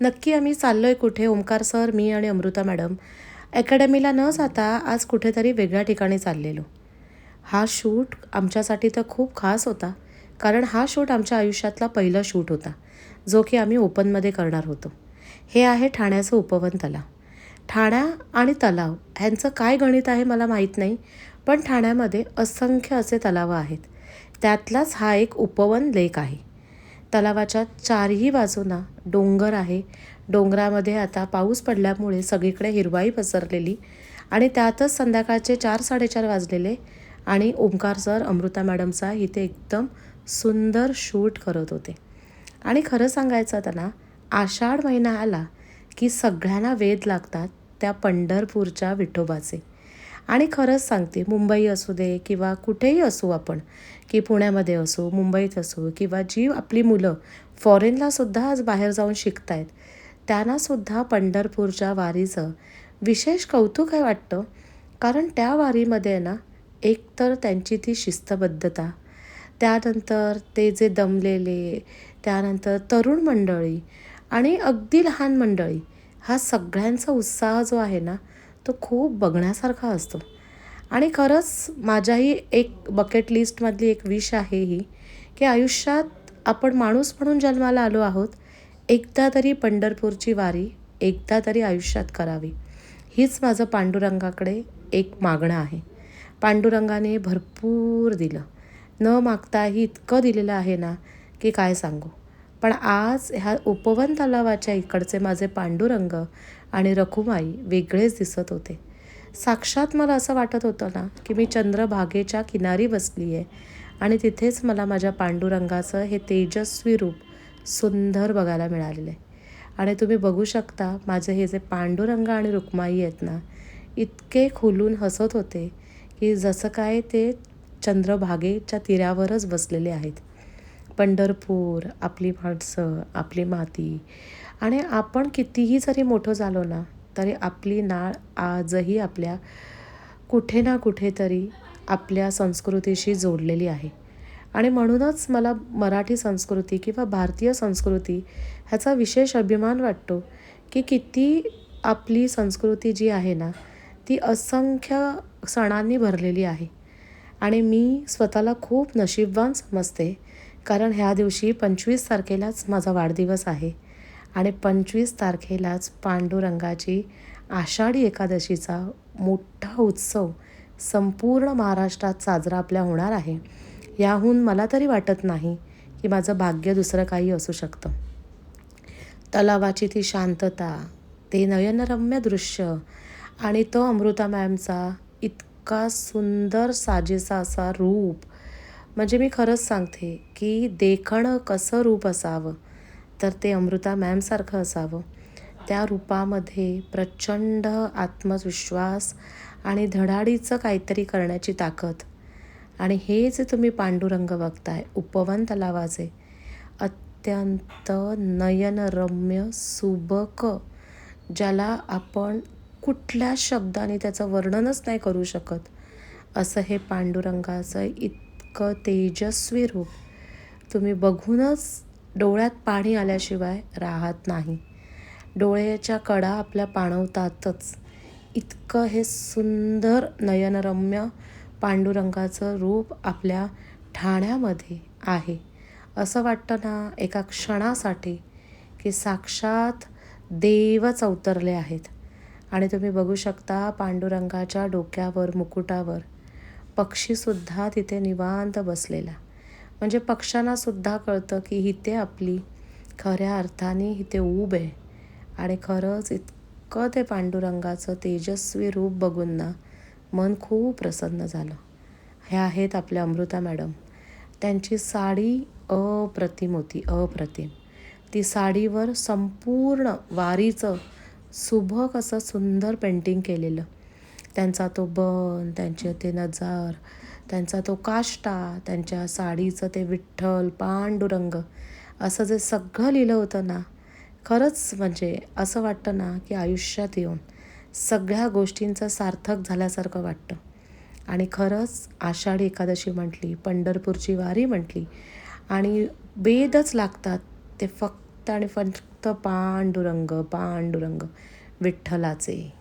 नक्की आम्ही चाललोय कुठे? ओमकार सर, मी आणि अमृता मॅडम अकॅडमीला न जाता आज कुठेतरी वेगळ्या ठिकाणी चाललेलो. हा शूट आमच्यासाठी तर खूप खास होता, कारण हा शूट आमच्या आयुष्यातला पहिला शूट होता, जो की आम्ही ओपनमध्ये करणार होतो. हे आहे ठाण्याचं उपवन तलाव. ठाणा आणि तलाव ह्यांचं काय गणित आहे मला माहीत नाही, पण ठाण्यामध्ये असंख्य असे तलाव आहेत. त्यातलाच हा एक उपवन लेक आहे. तलावाच्या चारही बाजूंना डोंगर आहे. डोंगरामध्ये आता पाऊस पडल्यामुळे सगळीकडे हिरवाई पसरलेली आणि त्यातच संध्याकाळचे 4-4:30 वाजलेले आणि ओमकार सर, अमृता मॅडमचा इथे एकदम सुंदर शूट करत होते. आणि खरं सांगायचं तर ना, आषाढ महिना आला की सगळ्यांना वेध लागतात त्या पंढरपूरच्या विठोबाचे. आणि खरंच सांगते, मुंबई असू दे किंवा कुठेही असू आपण, की पुण्यामध्ये असू, मुंबईत असू किंवा जी आपली मुलं फॉरेनलासुद्धा आज बाहेर जाऊन शिकत आहेत, त्यांनासुद्धा पंढरपूरच्या वारीचं विशेष कौतुक आहे वाटतं. कारण त्या वारीमध्ये ना, एकतर त्यांची ती शिस्तबद्धता, त्यानंतर ते जे दमलेले, त्यानंतर तरुण मंडळी आणि अगदी लहान मंडळी, हा सगळ्यांचा उत्साह जो आहे ना, तो खूप बघण्यासारखा असतो. आणि खरंच माझ्याही एक बकेट लिस्टमधली एक विश आहे ही, की आयुष्यात आपण माणूस म्हणून जन्माला आलो आहोत, एकदा तरी पंढरपूरची वारी एकदा तरी आयुष्यात करावी. हीच माझं पांडुरंगाकडे एक मागणं आहे. पांडुरंगाने भरपूर दिलं. न मागताही इतकं दिलेलं आहे ना, की काय सांगू. पण आज ह्या उपवन तलावाच्या इकडचे माझे पांडुरंग आणि रखुमाई वेगळेच दिसत होते. साक्षात मला असं वाटत होतं ना, की मी चंद्रभागेच्या किनारी बसली आहे आणि तिथेच मला माझ्या पांडुरंगाचं हे तेजस्वी रूप सुंदर बघायला मिळालेलं आहे. आणि तुम्ही बघू शकता, माझे हे जे पांडुरंग आणि रुक्माई आहेत ना, इतके खुलून हसत होते, की जसं काय ते चंद्रभागेच्या तीरावरच बसलेले आहेत. पंढरपूर, आपली माणसं, आपली माती आणि आपण कितीही जरी मोठं झालो ना, तरी आपली नाळ आजही आपल्या कुठे ना कुठेतरी आपल्या संस्कृतीशी जोडलेली आहे. आणि म्हणूनच मला मराठी संस्कृती किंवा भारतीय संस्कृती ह्याचा विशेष अभिमान वाटतो, की किती आपली संस्कृती जी आहे ना, ती असंख्य सणांनी भरलेली आहे. आणि मी स्वतःला खूप नशीबवान समजते, कारण ह्या दिवशी 25 तारखेलाच माझा वाढदिवस आहे आणि 25 तारखेलाच पांडुरंगाची आषाढी एकादशीचा मोठा उत्सव संपूर्ण महाराष्ट्रात साजरा आपल्या होणार आहे. याहून मला तरी वाटत नाही की माझं भाग्य दुसरं काही असू शकतं. तलावाची ती शांतता, ते नयनरम्य दृश्य आणि तो अमृता मॅमचा इतका सुंदर साजेसा असा रूप, म्हणजे मी खरंच सांगते की देखणं कसं रूप असावं, तर ते अमृता मॅमसारखं असावं. त्या रूपामध्ये प्रचंड आत्मविश्वास आणि धडाडीचं काहीतरी करण्याची ताकद. आणि हे जे तुम्ही पांडुरंग बघताय उपवन तलावाचे, अत्यंत नयनरम्य सुबक, ज्याला आपण कुठल्याच शब्दाने त्याचं वर्णनच नाही करू शकत, असं हे पांडुरंगाचं इतकं तेजस्वी रूप तुम्ही बघूनच डोळ्यात पाणी आल्याशिवाय राहत नाही. डोळ्याच्या कडा आपल्या पाणवतातच. इतकं हे सुंदर नयनरम्य पांडुरंगाचं रूप आपल्या ठाण्यामध्ये आहे. असं वाटतं ना एका क्षणासाठी, की साक्षात देवच अवतरले आहेत. आणि तुम्ही बघू शकता पांडुरंगाच्या डोक्यावर, मुकुटावर पक्षीसुद्धा तिथे निवांत बसलेला. म्हणजे पक्ष्यांनासुद्धा कळतं की इथे आपली खऱ्या अर्थाने इथे ऊब आहे. आणि खरंच इतकं ते पांडुरंगाचं तेजस्वी रूप बघून ना मन खूप प्रसन्न झालं. ह्या आहेत आपल्या अमृता मॅडम. त्यांची साडी अप्रतिम होती, अप्रतिम. ती साडीवर संपूर्ण वारीचं सुबक असं सुंदर पेंटिंग केलेलं. त्यांचा तो बन, त्यांचे ते नजार, त्यांचा तो काष्टा, त्यांच्या साडीचं ते विठ्ठल, पांडुरंग, असं जे सगळं लिहिलं होतं ना, खरंच म्हणजे असं वाटतं ना की आयुष्यात येऊन सगळ्या गोष्टींचं सार्थक झाल्यासारखं वाटतं. आणि खरंच आषाढी एकादशी म्हटली, पंढरपूरची वारी म्हटली आणि वेदच लागतात ते फक्त आणि फक्त पांडुरंग पांडुरंग विठ्ठलाचे.